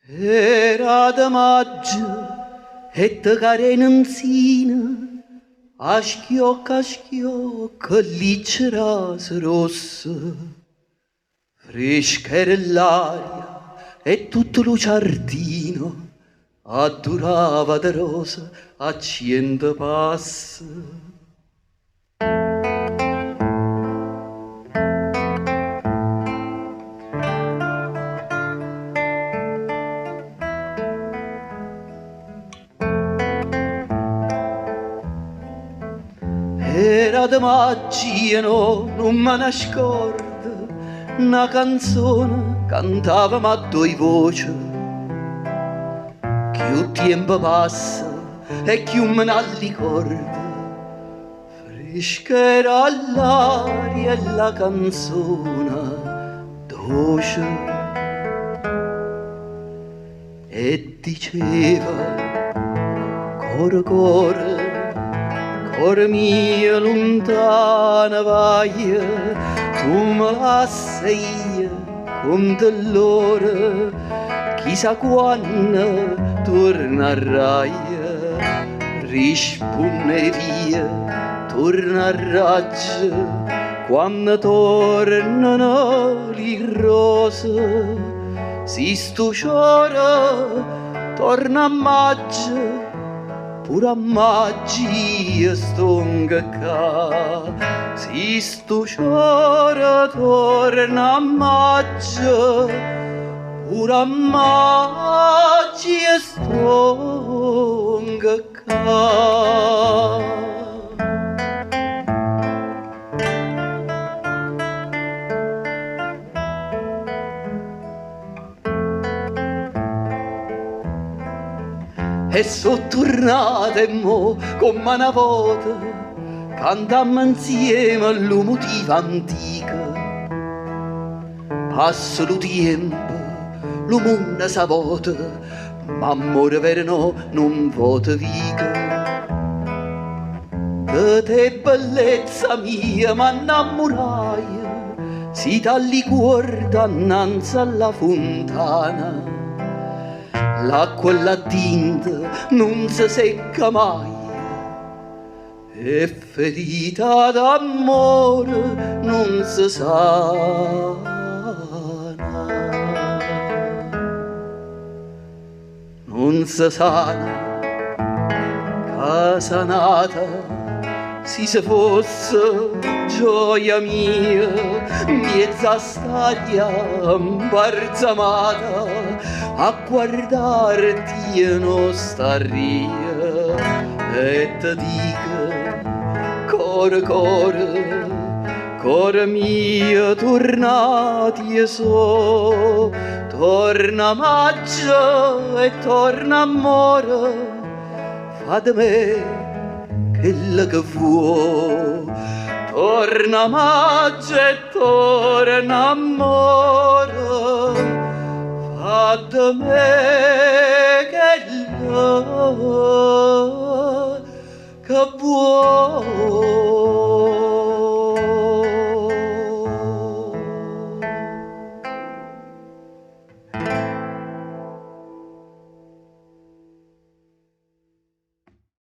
Era de maggio e te carenanzina, a schiocco, licceras rosse, fresca era l'aria e tutto lo giardino addurava de rosa a 100 passi. Era de magia, no, non me ne scordo, una canzone cantavamo a due voci. Più tempo passa e più me ne ricordo, fresca era l'aria e la canzone dolce. E diceva, cor mio lontana vai, tu me la sei con dell'ora, chissà quando tornerai, risponde via, torna a raggi, quando tornano le rose, si sto sciora, torna a maggio, pure a magia stonga ca, si sto sciora torna a maggio, pure a magia stonga ca. E sono tornata e mo come una volta cantammo insieme lo motivo antico. Passa lo tempo, lo mondo si vuota, ma amore vero no, non vota vica. De te bellezza mia m'innamorai, si dal cuore innanzi alla fontana. L'acqua e la tinta non si secca mai, e ferita d'amore non si sana. Non si sana, che sanata, se fosse gioia mia, mezza stadia imbalsamata, a guardarti in ostaria e ti dico, core mio, tornati so, torna maggio e torna amore, fa di me quello che vuoi, torna maggio e torna amore, fa di me quello che vuoi.